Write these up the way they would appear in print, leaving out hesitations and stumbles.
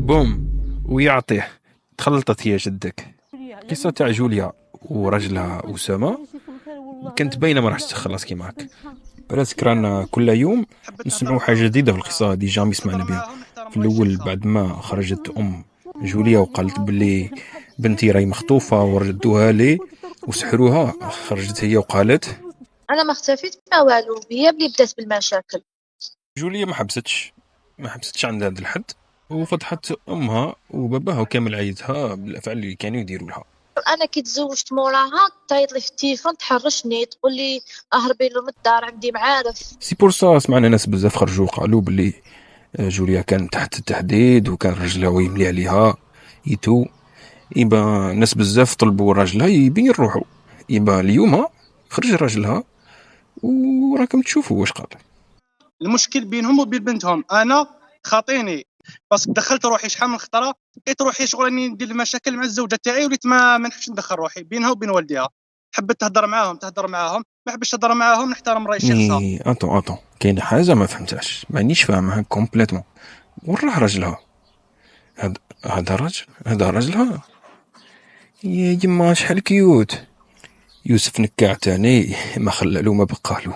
بوم ويعطيه. تخلطت هي جدك. قصة تاع جوليا وراجلها أسامة كانت باينة ما راحش تخلص كيماك. براسك رانا كل يوم تحب تهضر نسمعوا حاجة معاهم جديدة في نحترمها، القصة هذه جامي تهضر سمعنا بها. معاهم في نحترم رأي الأول الشخص. بعد ما خرجت جوليا وقالت بلي بنتي راهي مخطوفة وردوها لي وسحروها، خرجت هي وقالت انا ما اختفيت ما والو، هي اللي بدات بالمشاكل. جوليا ما حبستش عند هذا الحد، وفضحت امها وباباها وكامل عيلتها بالافعال اللي كانوا يديروا لها. انا كي تزوجت موراها تعيط لي في التليفون تحرشني تقول لي اهربي له من الدار عندي معارف. سي بور سا سمعنا ناس بزاف خرجوا قالوا بلي جوليا كانت تحت التهديد وكان راجلها هو يملي عليها يتو. يبا ناس بزاف طلبوا راجلها يبين روحو. يبا اليوم خرج راجلها وراكم تشوفوا واش قال. المشكل بينهم وبين بنتهم. انا خاطيني بس دخلت روحي شحال من خطره، لقيت روحي شغل راني ندير المشاكل مع الزوجه تاعي، وليت ما نحبش ندخل روحي بينها وبين والديها. حبت تهضر معاهم تهضر معاهم، ما حبش تهضر معاهم نحترم راي شخصها. ني اتو كاين حاجه ما فهمتهاش، مانيش فاهمها كومبليتمون. وين راه راجلها؟ هذا راجلها. يا يما شحال كيوت. يوسف نكاع تاني ما خلالو ما بقالو.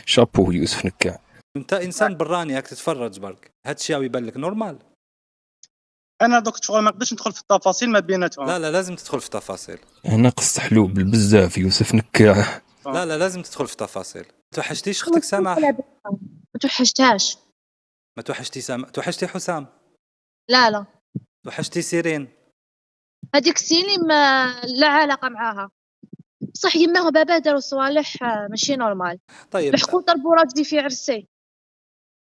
شابو يوسف نكاع. انت انسان براني هاك تتفرج برك، هادشي يبان لك نورمال؟ انا دوك شغل ما نقدرش ندخل في التفاصيل ما بيناتهم. لا لازم تدخل في تفاصيل. هنا قص حلو بالبزاف يوسف نكاع. لا لازم تدخل في تفاصيل. توحشتيش اختك سماح؟ ما توحشتهاش. ما توحشتي سماح؟ توحشتي حسام؟ لا توحشتي سيرين؟ هذيك سيني ما لا علاقه معاها. صح يماه وباباه داروا صوالح ماشي نورمال. طيب لحقوا ضربوا راجلي في عرسي.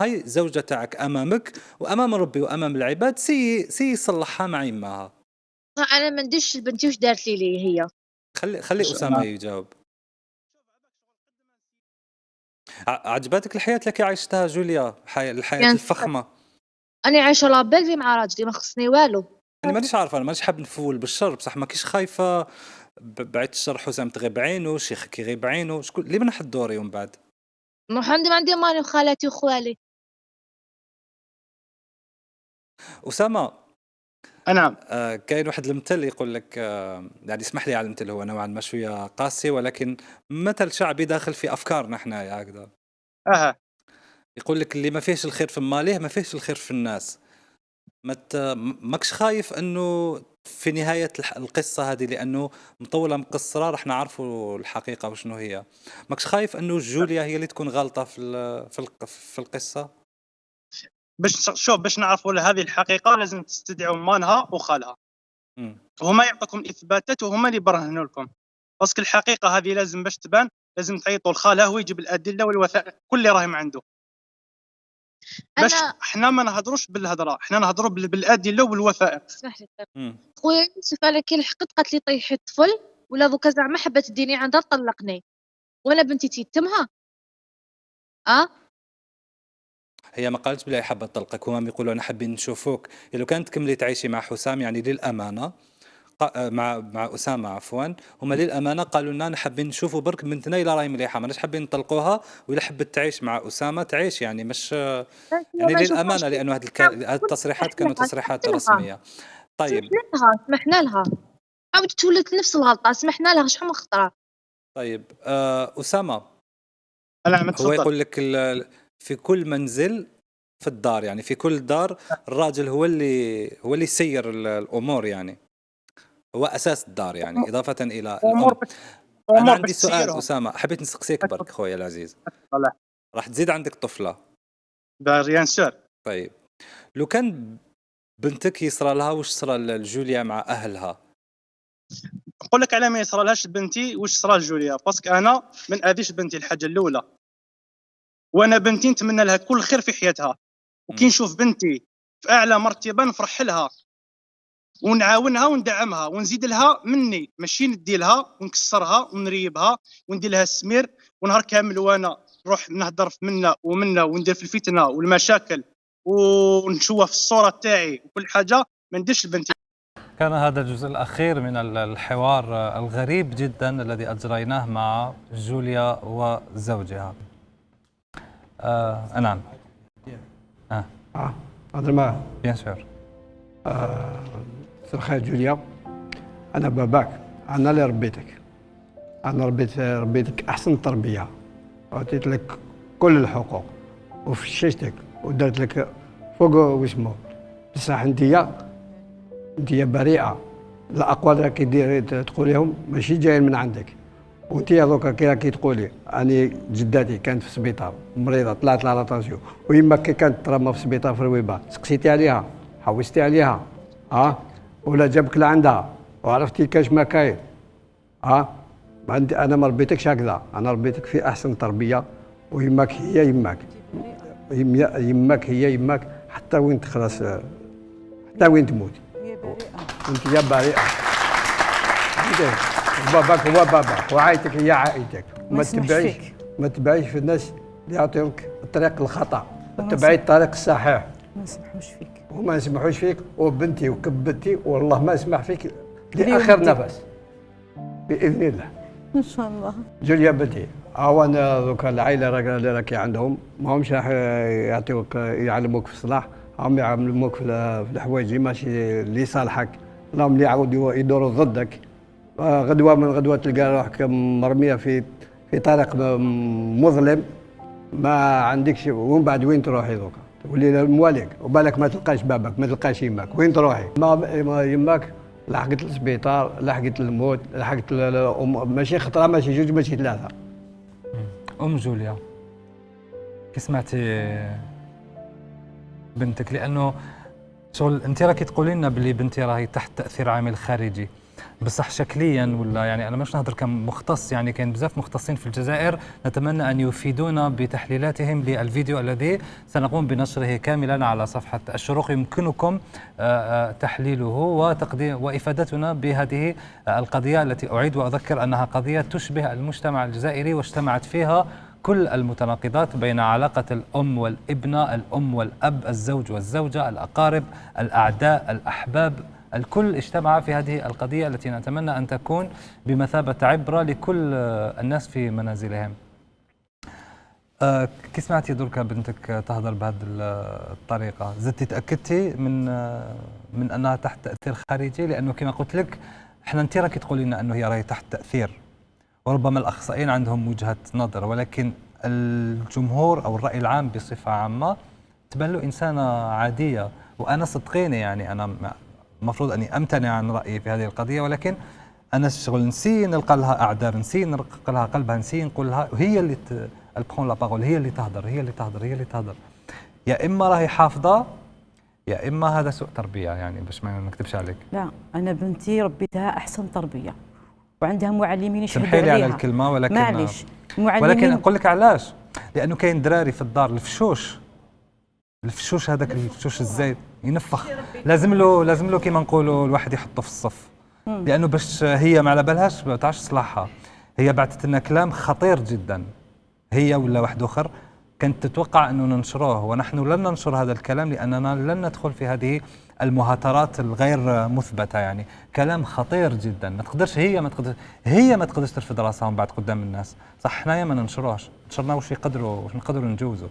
هاي زوجة تاعك امامك وامام ربي وامام العباد، سي يصلحها مع يماها. انا ما نديرش لبنتي واش دارت لي هي. خلي اسامه يجاوب. عجبتك الحياه اللي كي عشتها جوليا؟ الحياه الفخمه. انا عايشه لابيل مع راجلي ما خصني والو. انا مانيش عارفه، انا مانيش حاب نفول بالشر، بصح ما كيش خايفه بعد الشر حسام تغيب عينه، شيخك يغيب عينه، شكون اللي من حد دوري ومن بعد؟ ما عندي ماني وخالاتي وخوالي. اسامه. نعم. كاين واحد المثل يقول لك يعني اسمح لي على المثل، هو نوعا ما شويه قاسي ولكن مثل شعبي داخل في افكارنا حنايا هكذا. يقول لك اللي ما فيهش الخير في ماليه ما فيهش الخير في الناس. ماكش خايف انه في نهايه القصه هذه، لانه مطوله مقصره راح نعرفوا الحقيقه وشنو هي، ماكش خايف انه جوليا هي اللي تكون غلطه في القصه؟ باش نعرفوا هذه الحقيقه لازم تستدعوا مانها وخالها. هما يعطوكم اثباتات وهما اللي يبرهنوا لكم. باسكو الحقيقه هذه لازم باش تبان لازم تعيطوا لخاله هو يجيب الادله والوثائق كل اللي راهم عنده. باش احنا ما نهضروش بالهضره، احنا نهضروا بالادله والوثائق. اسمح لي خويا يوسف، انا كي لحقت قالت لي طيحي الطفل ولا دوكا زعما حبات تديني عندها طلقني وانا بنتي تيتمها. هي ما قالت بلا حابه تطلقك، هما يقولوا انا حابين نشوفوك. لو كانت تكملي تعيشي مع حسام يعني للامانه مع اسامه عفوا، هما للامانه قالوا لنا حابين نشوفوا برك بنتنا الا راهي مليحه، ماناش حابين نطلقوها، والا حبت تعيش مع اسامه تعيش، يعني مش يعني للامانه، لانه هذه التصريحات كانوا تصريحات رسميه. طيب سمحنا لها عاودت تولت نفس الغلطه، سمحنا لها شحال من خطره. طيب اسامه، هو يقول لك في كل منزل في الدار، يعني في كل دار الراجل هو اللي يسير الامور، يعني هو اساس الدار، يعني اضافه الى الام. انا عندي سؤال اسامه حبيت نسقسيك برك خويا العزيز. راح تزيد عندك طفله بيان سور. طيب لو كان بنتك يصرى لها واش صرى لجوليا مع اهلها؟ نقول لك على ما يصرى لهاش بنتي واش صرى لجوليا، باسكو انا من اذيش بنتي الحاجه الاولى، وانا بنتي نتمنى لها كل خير في حياتها، وكي نشوف بنتي في اعلى مرتبه نفرح لها ونعاونها وندعمها ونزيد لها مني، ماشي ندي لها ونكسرها ونريبها وندير لها السمير ونهار كامل وانا نروح نهضر في منا ومنا وندير في الفتنه والمشاكل ونشوف في الصوره تاعي وكل حاجه ما نديرش لبنتي. كان هذا الجزء الأخير من الحوار الغريب جدا الذي أجريناه مع جوليا وزوجها. نعم. هضر معاه. بيان سور. سرخي جوليا، انا باباك، انا اللي ربيتك، انا ربيتك احسن تربيه، وعطيت لك كل الحقوق وفششتك ودرت لك فوق واسمه، بصح انتيا بريئه، الاقوال راكي تقوليهم ماشي جايين من عندك، وانتيا دوكا كي راكي تقولي اني جداتي كانت في السبيطار مريضه طلعت لها لاطاسيون، ويما كي كانت ترمى في السبيطار في الوباء سقسيتي عليها حوستي عليها ولا جابك لعندها وعرفتي كاش ما كاين انا ما ربيتكش هكذا، انا ربيتك في احسن تربيه، ويماك هي يماك، يماك هي يماك حتى وين تخلص، حتى وين تموت انت يا بريئه. باباك هو باباك وعائلتك هي عائلتك، ما تبعيش في الناس اللي يعطيوك الطريق الخطا، تبعي الطريق الصحيح. ما نسمحوش فيك وما نسمحوش فيك، وبنتي وكبتي والله ما نسمح فيك لاخر نفس باذن الله ان شاء الله. جوليا بنتي، انا دوكا العائله اللي راكي عندهم ماهمش راح يعطيوك يعلموك في الصلاح، هم يعلموك في الحوايج ماشي اللي صالحك، راهم اللي يعاودوا يدوروا ضدك. غدوه من غدوه تلقى روحك مرميه في طريق مظلم ما عندكش، ومن بعد وين تروحي دوكا؟ تولي مواليك وبالك ما تلقاش بابك، ما تلقاش يماك، وين تروحي؟ ما يماك لحقت السبيطار، لحقت الموت، لحقت ماشي خطره، ماشي جوج، ماشي ثلاثه. جوليا، كي سمعتي بنتك، لانه شغل انت راكي تقولي لنا بلي بنتي راهي تحت تاثير عامل خارجي، بصح شكليا ولا يعني انا مش نهضر كمختص، يعني كاين بزاف مختصين في الجزائر نتمنى ان يفيدونا بتحليلاتهم للفيديو الذي سنقوم بنشره كاملا على صفحه الشروق، يمكنكم تحليله وتقديم وافادتنا بهذه القضيه التي اعيد واذكر انها قضيه تشبه المجتمع الجزائري، واجتمعت فيها كل المتناقضات بين علاقة الأم والابنة، الأم والأب، الزوج والزوجة، الأقارب، الأعداء، الأحباب، الكل اجتمع في هذه القضية التي نتمنى أن تكون بمثابة عبرة لكل الناس في منازلهم. كي سمعتي دركا بنتك تهضر بهذه الطريقة، زدتي تأكدتي من أنها تحت تأثير خارجي؟ لأنه كما قلت لك احنا انت راكي تقولي لنا أنه هي راهي تحت تأثير، وربما الأخصائيين عندهم وجهة نظر، ولكن الجمهور أو الرأي العام بصفة عامة تبان له إنسانة عادية. وأنا صدقيني يعني أنا المفروض أني أمتنع عن رأيي في هذه القضية، ولكن أنا الشغل نسي نلقى لها أعذار، نسي نلقى لها قلبها، نسي نقول لها، وهي اللي البخون لا باغول، هي اللي تهضر. يا إما راهي حافظة يا إما هذا سوء تربية، يعني باش ما نكتبش عليك. لا، أنا بنتي ربيتها أحسن تربية، وعندها معلمين يشهدوا عليها. سمحي لي على الكلمة، ولكن معليش، ولكن أقول لك علاش، لأنه كاين دراري في الدار الفشوش هذاك الفشوش الزايد ينفخ، لازم له كيما نقولوا الواحد يحطه في الصف، لأنه باش هي ما على بالهاش ما تعرفش صلاحها. هي بعثت لنا كلام خطير جدا، هي ولا واحد آخر كانت تتوقع أنه ننشروه، ونحن لن ننشر هذا الكلام لأننا لن ندخل في هذه المهاترات الغير مثبتة. يعني كلام خطير جدا، ما تقدرش هي ما تقدرش ترفض راسها من بعد قدام الناس. صح حنايا ما ننشروهش، نشرنا واش نقدروا نجوزوا،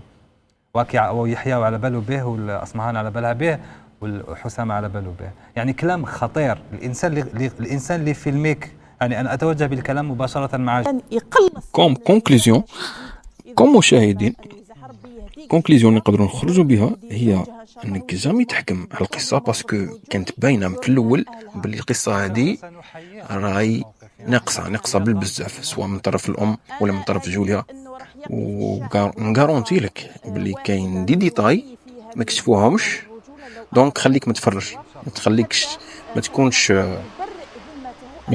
ويحيى على باله به، والأصمهان على بالها به، والحسام على باله به. يعني كلام خطير. الإنسان اللي في الميك، يعني أنا أتوجه بالكلام مباشرة مع كونكليزيون مشاهدين. كونكليزيون نقدروا نخرجوا بها هي انك جامي تحكم على القصه، باسكو كانت باينه في الاول باللي القصه هذه راهي ناقصه بالبزاف، سواء من طرف الام ولا من طرف جوليا. ونغارونتي لك باللي كاين دي ديتاي ما كشفوهمش، دونك خليك متفرج، ما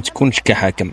تكونش كحاكم.